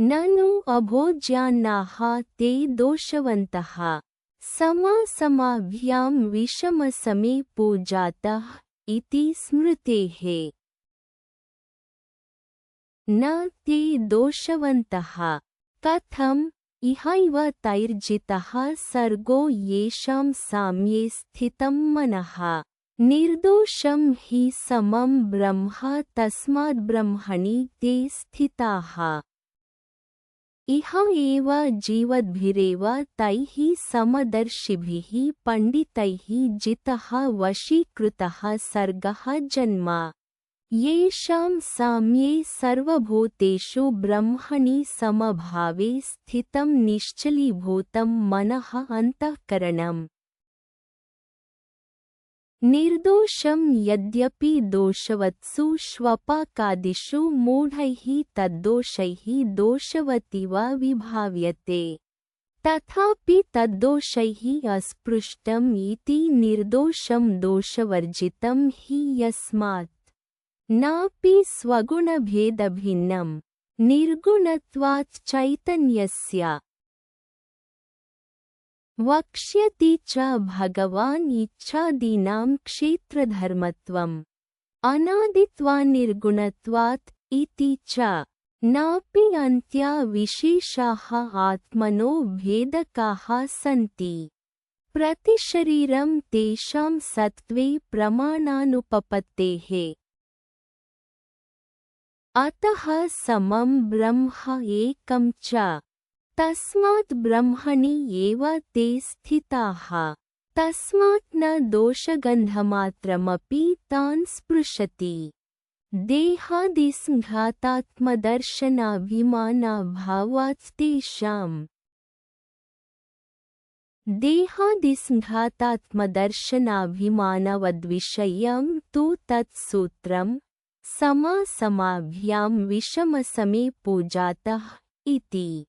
ननु अभोज्यान्नाः ते दोषवन्तः समासमाभ्यां विषमसमे पूजातः इति स्मृतेः। न ते दोषवन्तः कथम् इहैव तैर्जितः सर्गो येषां साम्ये स्थितं मनः निर्दोषं हि समं ब्रह्म तस्माद्ब्रह्मणि ते स्थिताः। इह एव जीवद्भिरेव तैः समदर्शिभिः पण्डितैः जितः वशीकृतः सर्गः जन्म येषां साम्ये सर्वभूतेषु ब्रह्मणि समभावे स्थितं निश्चलीभूतं मनः अन्तःकरणम्। निर्दोषं यद्यपि दोषवत्सु श्वपाकादिषु मूढैः तद्दोषैः दोषवतिव विभाव्यते तथापि तद्दोषैः अस्पृष्टम् इति निर्दोषं दोषवर्जितं हि यस्मात् नापि स्वगुणभेदभिन्नं निर्गुणत्वात् चैतन्यस्य वक्ष्यति च भगवान् इच्छादीनां क्षेत्रधर्मत्वम् अनादित्वान्निर्गुणत्वात् इति च नापि अन्त्या विशेषाः आत्मनो भेदकाः सन्ति। प्रतिशरीरं तेषां सत्त्वे प्रमाणानुपपत्तेः। अतः समं ब्रह्म एकं च। तस्मात् ब्रह्मणि एव ते स्थिताः। तस्मात् न दोषगन्धमात्रमपि तान् स्पृशति। देहादिसंघातात्मदर्शनाभिमानाभावात् तेषाम्। देहादिसंघातात्मदर्शनाभिमानवद्विषयं तु तत्सूत्रं समासमाभ्यां विषमसमे पूजातः इति।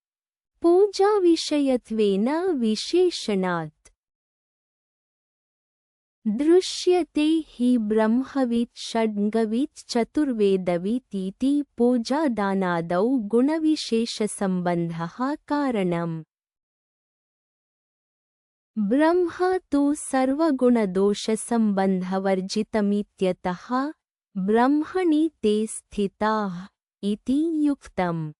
पूजाविषयत्वेन विशेषणात् दृश्यते हि ब्रह्मवित् षड्ङ्गवित् चतुर्वेदवित् इति पूजादानादौ गुणविशेषसम्बन्धः कारणम्। ब्रह्म तु सर्वगुणदोषसम्बन्धवर्जितमित्यतः ब्रह्मणि ते स्थिताः इति युक्तम्।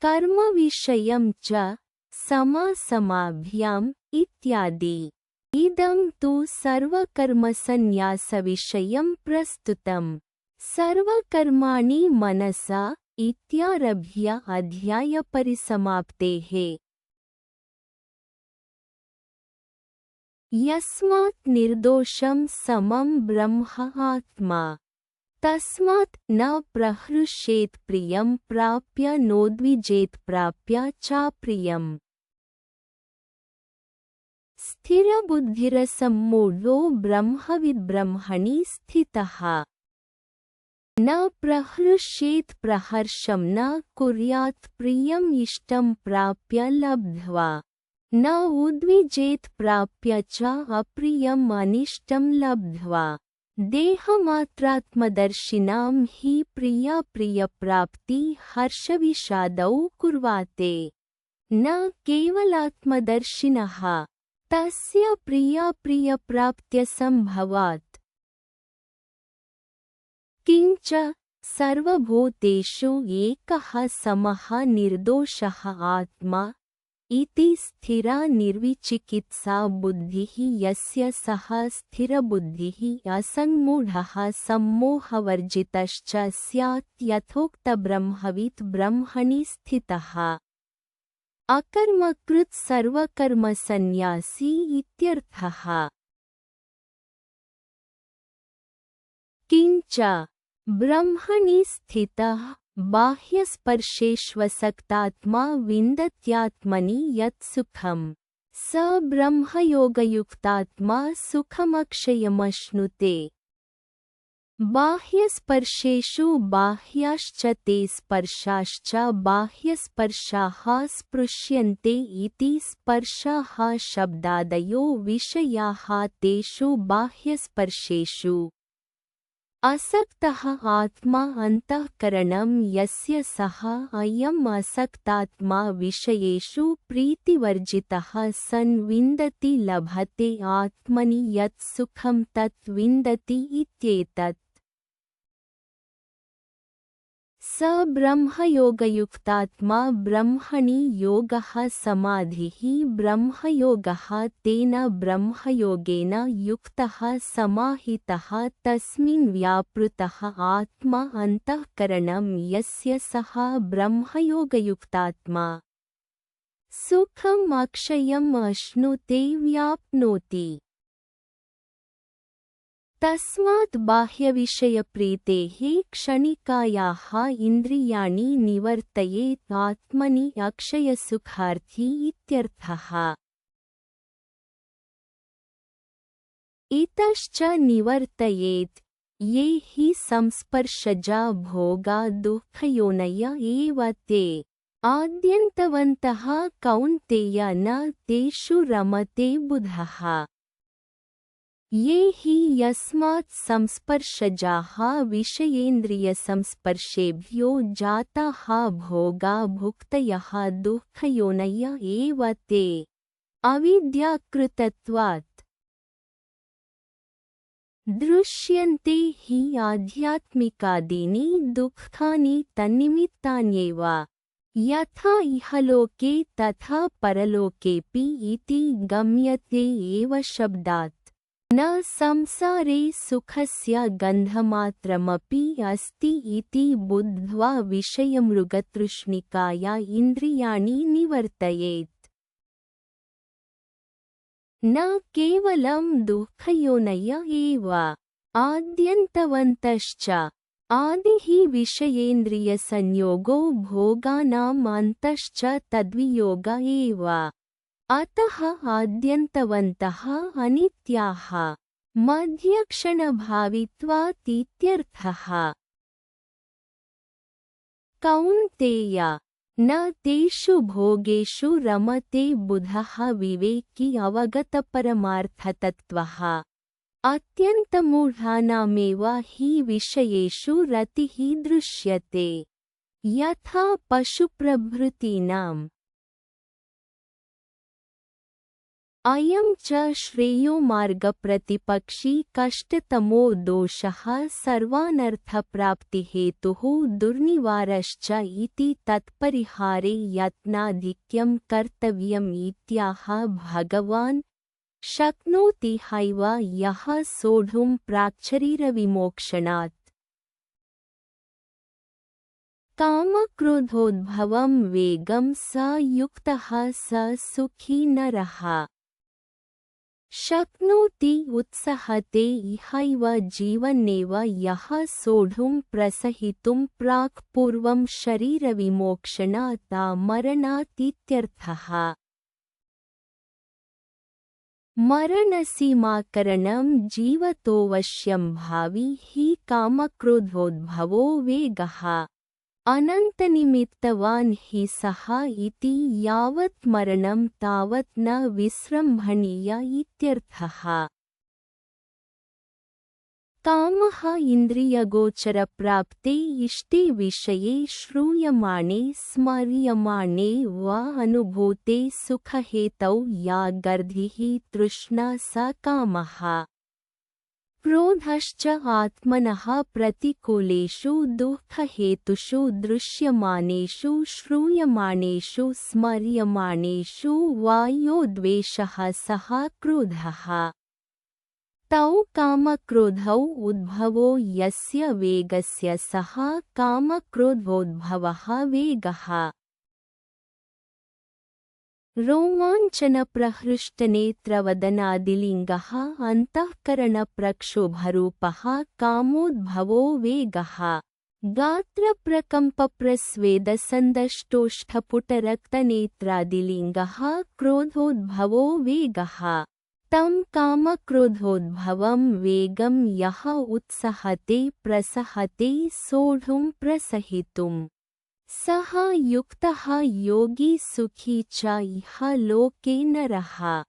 कर्मविषयं च समासमाभ्याम् इत्यादि। इदं तु सर्वकर्मसन्न्यासविषयं प्रस्तुतम्। सर्वकर्माणि मनसा इत्यारभ्य अध्यायपरिसमाप्तेः। यस्मात् निर्दोषं समं ब्रह्म आत्मा। तस्मात् न प्रहृष्येत् प्रियं प्राप्य नोद्विजेत् प्राप्य चाप्रियम्। स्थिरबुद्धिरसम्मूढो ब्रह्मविद्ब्रह्मणि स्थितः। न प्रहृष्येत् प्रहर्षं न कुर्यात् प्रियम् इष्टं प्राप्य लब्ध्वा। न उद्विजेत् प्राप्य च अप्रियम् अनिष्टं लब्ध्वा। देहमात्रात्मदर्शिनां हि प्रियाप्रियप्राप्ति हर्षविषादौ कुर्वाते। न केवलात्मदर्शिनः। तस्य प्रियाप्रियप्राप्त्यसम्भवात्। किञ्च सर्वभूतेषु एकः समः निर्दोषः आत्मा इति स्थिरा निर्विचिकित्सा बुद्धिः यस्य सः स्थिरबुद्धिः असम्मूढः सम्मोहवर्जितश्च स्यात् यथोक्तब्रह्मवित् ब्रह्मणि स्थितः। अकर्मकृत् सर्वकर्मसन्न्यासी इत्यर्थः। किञ्च ब्रह्मणि स्थितः बाह्यस्पर्शेष्वसक्तात्मा विन्दत्यात्मनि यत् सुखम् स ब्रह्मयोगयुक्तात्मा सुखमक्षयमश्नुते। बाह्यस्पर्शेषु बाह्याश्च ते स्पर्शाश्च बाह्यस्पर्शाः स्पृश्यन्ते इति स्पर्शाः शब्दादयो विषयाः तेषु बाह्यस्पर्शेषु। असक्तः आत्मा अन्तःकरणं यस्य सः अयम् असक्तात्मा विषयेषु प्रीतिवर्जितः सन् विन्दति लभते आत्मनि यत् सुखं तत् विन्दति इत्येतत्। स ब्रह्मयोगयुक्तात्मा ब्रह्मणि योगः समाधिः ब्रह्मयोगः तेन ब्रह्मयोगेन युक्तः समाहितः तस्मिन् व्यापृतः आत्मा अन्तःकरणं यस्य सः ब्रह्मयोगयुक्तात्मा सुखम् अक्षयम् अश्नुते व्याप्नोति। तस्मात् बाह्यविषयप्रीतेः क्षणिकायाः इन्द्रियाणि निवर्तयेत् आत्मनि अक्षयसुखार्थी इत्यर्थः। इतश्च निवर्तयेत् ये हि संस्पर्शजा भोगा दुःखयोनय एव ते आद्यन्तवन्तः कौन्तेय न तेषु रमते बुधः। ये हि यस्मात् संस्पर्शजाः विषयेन्द्रियसंस्पर्शेभ्यो जाताः भोगा भुक्तयः दुःखयोनय एव ते अविद्याकृतत्वात्। दृश्यन्ते हि आध्यात्मिकादीनि दुःखानि तन्निमित्तान्येव यथा इहलोके तथा परलोकेऽपि इति गम्यते एव शब्दात्। न संसारे सुखस्य गन्धमात्रमपि अस्ति इति बुद्ध्वा विषयमृगतृष्णिकाया इन्द्रियाणि निवर्तयेत्। न केवलं दुःखयोनय एव आद्यन्तवन्तश्च आदिः विषयेन्द्रियसंयोगो भोगानाम् अन्तश्च तद्वियोग एव अतः आद्यन्तवन्तः अनित्याः मध्यक्षणभावित्वात् इत्यर्थः। कौन्तेय न तेषु भोगेषु रमते बुधः विवेकी अवगतपरमार्थतत्त्वः अत्यन्तमूढानामेव हि विषयेषु रतिः दृश्यते यथा पशुप्रभृतीनाम्। अयं च श्रेयो मार्गप्रतिपक्षी कष्टतमो दोषः सर्वानर्थप्राप्तिहेतुः दुर्निवारश्च इति तत्परिहारे यत्नाधिक्यं कर्तव्यम् इत्याह भगवान्। शक्नोति हैव यः सोढुं प्राक्शरीरविमोक्षणात् कामक्रोधोद्भवं वेगं स युक्तः स सुखी नरः। शक्नोति उत्सहते इहैव जीवन्नेव यः सोढुं प्रसहितुं प्राक् पूर्वं शरीरविमोक्षणात् मरणात् इत्यर्थः। मरणसीमाकरणं जीवतोऽवश्यं भावी हि कामक्रोधोद्भवो वेगः अनन्तनिमित्तवान् हि सः इति यावत् मरणं तावत् न विस्रम्भणीय इत्यर्थः। कामः इन्द्रियगोचरप्राप्ते इष्टे विषये श्रूयमाणे स्मर्यमाणे वा अनुभूते सुखहेतौ या गर्धिः तृष्णा स कामः। क्रोधश्च आत्मनः प्रतिकूलेषु दुःखहेतुषु दृश्यमानेषु श्रूयमाणेषु स्मर्यमाणेषु वा यो द्वेषः सः क्रोधः। तौ कामक्रोधौ उद्भवो यस्य वेगस्य सः कामक्रोधोद्भवः वेगः। रोमाञ्चनप्रहृष्टनेत्रवदनादिलिङ्गः अन्तःकरणप्रक्षोभरूपः कामोद्भवो वेगः। गात्रप्रकम्पप्रस्वेदसन्दष्टोष्ठपुटरक्तनेत्रादिलिङ्गः क्रोधोद्भवो वेगः। तं कामक्रोधोद्भवं वेगं यः उत्सहते प्रसहते सोढुं प्रसहितुम् सः युक्तः योगी सुखी च इह लोके नरः।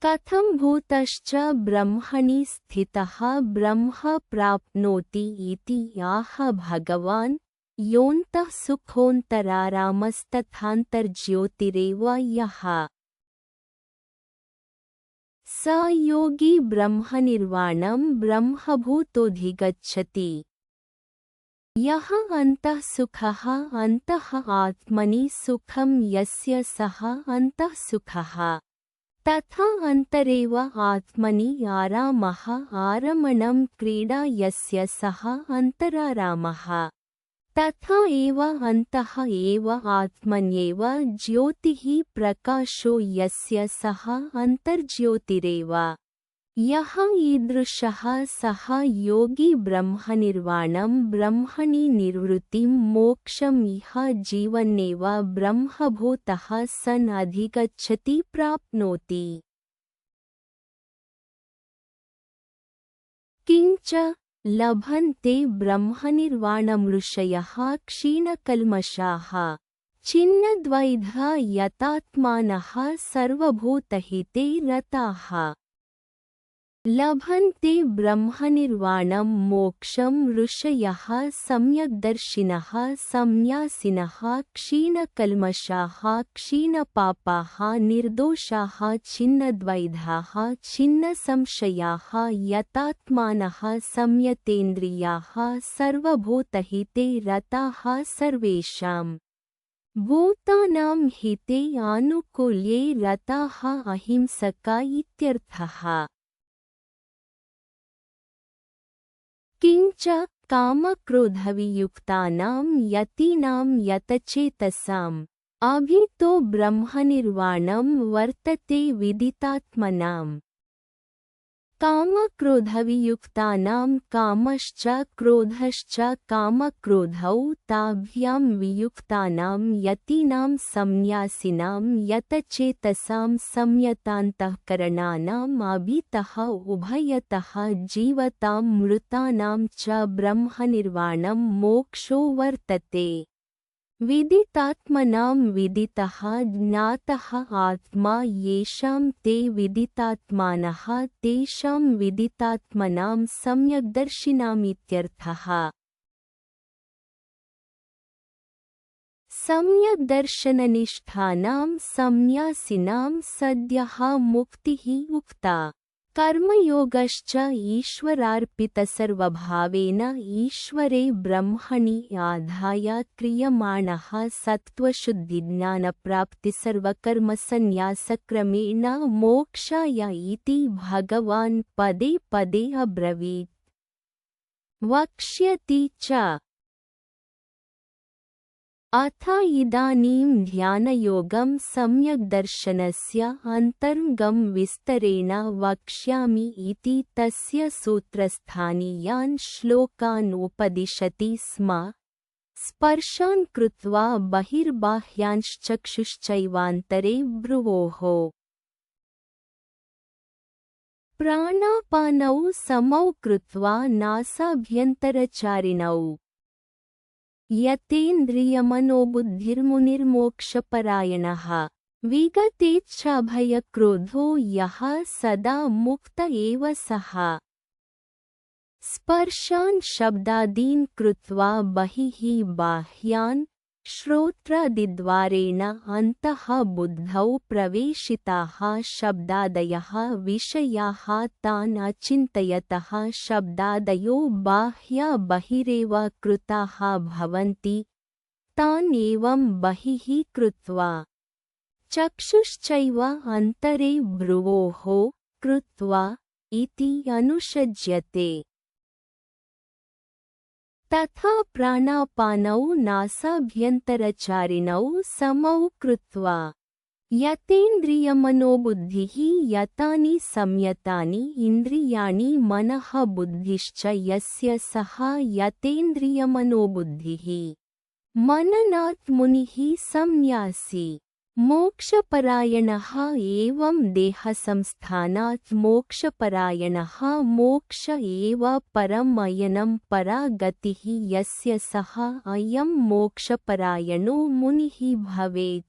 कथं भूतश्च ब्रह्मणि स्थितः ब्रह्म प्राप्नोति इति आह भगवान्। योऽन्तः सुखोऽन्तरारामस्तथान्तर्ज्योतिरेव यः स योगी ब्रह्मनिर्वाणं ब्रह्मभूतोऽधिगच्छति। यः अन्तः सुखः अन्तः आत्मनि सुखं यस्य सः अन्तः सुखः तथा अन्तरेव आत्मनि आरामः आरमणं क्रीडा यस्य सः अन्तरारामः तथा एव अन्तः एव आत्मन्येव ज्योतिः प्रकाशो यस्य सः अन्तर्ज्योतिरेव। यः ईदृशः सः योगी ब्रह्मनिर्वाणं ब्रह्मणि निर्वृत्तिं मोक्षम् इह जीवन्नेव ब्रह्मभूतः सन् अधिगच्छति प्राप्नोति। किञ्च लभन्ते ब्रह्मनिर्वाणमृषयः क्षीणकल्मषाः छिन्नद्वैधा यतात्मानः सर्वभूतहिते रताः। लभन्ते ब्रह्मनिर्वाणं मोक्षं ऋषयः सम्यग्दर्शिनः संन्यासिनः क्षीणकल्मषाः क्षीणपापाः निर्दोषाः छिन्नद्वैधाः छिन्नसंशयाः यतात्मानः संयतेन्द्रियाः सर्वभूतहिते रताः सर्वेषाम् भूतानां हिते आनुकूल्ये रताः अहिंसका इत्यर्थः। किंच कामक्रोधवियुक्तानां यतीनां यतचेतसाम् अभितो ब्रह्मनिर्वाणं वर्तते विदितात्मनाम्। कामक्रोधवियुक्तानां कामश्च क्रोधश्च कामक्रोधौ ताभ्यां वियुक्तानां यतीनां संन्यासिनां यतचेतसां संयतान्तःकरणानाम् अभितः उभयतः जीवतां मृतानां च ब्रह्मनिर्वाणं मोक्षो वर्तते। विदितात्मनां विदितः ज्ञातः आत्मा येषां ते विदितात्मानः तेषां विदितात्मनां सम्यग्दर्शिनामित्यर्थः। सम्यग्दर्शननिष्ठानां संन्यासिनां सद्यः मुक्तिः उक्ता। कर्मयोगश्च ईश्वरार्पितसर्वभावेन ईश्वरे ब्रह्मणि आधाय क्रियमाणः सत्त्वशुद्धिज्ञानप्राप्तिसर्वकर्मसन्न्यासक्रमेण मोक्षाय इति भगवान् पदे पदे अब्रवीत्। वक्ष्यति च। अथ इदानीं ध्यानयोगं सम्यग्दर्शनस्य अन्तरङ्गं विस्तरेण वक्ष्यामि इति तस्य सूत्रस्थानीयान् श्लोकान् उपदिशति स्म। स्पर्शान् कृत्वा बहिर्बाह्यांश्चक्षुश्चैवान्तरे भ्रुवोः प्राणापानौ समौ कृत्वा नासाभ्यन्तरचारिणौ यतेन्द्रियमनोबुद्धिर्मुनिर्मोक्षपरायणः विगतेच्छाभयक्रोधो यः सदा मुक्त एव सः। स्पर्शान् शब्दादीन् कृत्वा बहिः बाह्यान् श्रोत्रादिद्वारेण अन्तः बुद्धौ प्रवेशिताः शब्दादयः विषयाः तान् अचिन्तयतः शब्दादयो बाह्या बहिरेव कृताः भवन्ति तान् एवं बहिः कृत्वा चक्षुश्चैव अन्तरे भ्रुवोः कृत्वा इति अनुसज्यते। तथा प्राणापानौ नासाभ्यन्तरचारिणौ समौ कृत्वा यतेन्द्रियमनोबुद्धिः यतानि संयतानि इन्द्रियाणि मनः बुद्धिश्च यस्य सः यतेन्द्रियमनोबुद्धिः मननात् मुनिः संन्यासी मोक्षपरायणः एवं देहसंस्थानात् मोक्षपरायणः मोक्ष एव परमयनं परा गतिः यस्य सः अयं मोक्षपरायणो मुनिः भवेत्।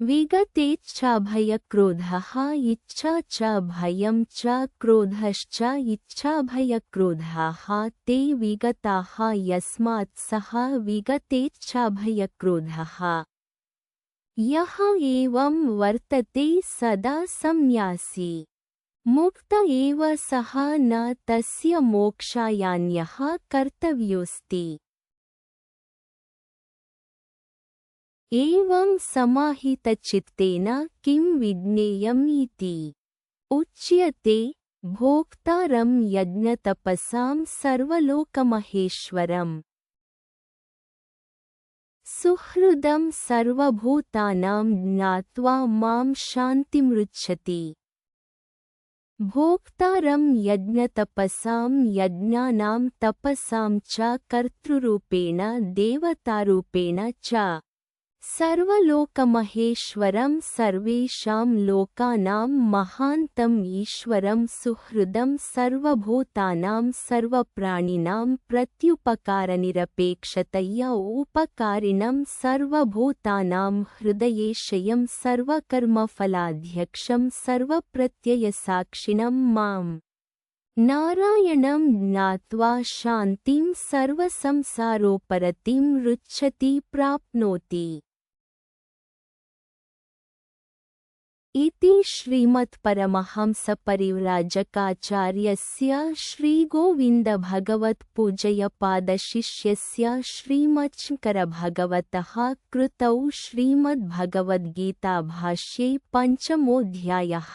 विगतेच्छाभयक्रोधः इच्छा च भयं च क्रोधश्च इच्छाभयक्रोधाः ते विगताः यस्मात् सः विगतेच्छाभयक्रोधः यः एवं वर्तते सदा संन्यासी मुक्त एव सः न तस्य मोक्षायान्यः कर्तव्योऽस्ति। एवं समाहितचित्तेन किं विज्ञेयम् इति उच्यते। भोक्तारं यज्ञतपसां सर्वलोकमहेश्वरम् सुहृदं सर्वभूतानां ज्ञात्वा मां शान्तिमृच्छति। भोक्तारं यज्ञतपसां यज्ञानां तपसां च कर्तृरूपेण देवतारूपेण च सर्वलोकमहेश्वरं सर्वेषां लोकानां महान्तम् ईश्वरं सुहृदं सर्वभूतानां सर्वप्राणिनां प्रत्युपकारनिरपेक्षतया उपकारिणं सर्वभूतानां हृदयेशयं सर्वकर्मफलाध्यक्षं सर्वप्रत्ययसाक्षिणं माम् नारायणं ज्ञात्वा शान्तिं सर्वसंसारोपरतिं रुच्छति प्राप्नोति। इति श्रीमत्परमहंसपरिव्राजकाचार्यस्य श्रीगोविन्दभगवत्पूजयपादशिष्यस्य श्रीमच्छङ्करभगवतः कृतौ श्रीमद्भगवद्गीताभाष्ये पञ्चमोऽध्यायः।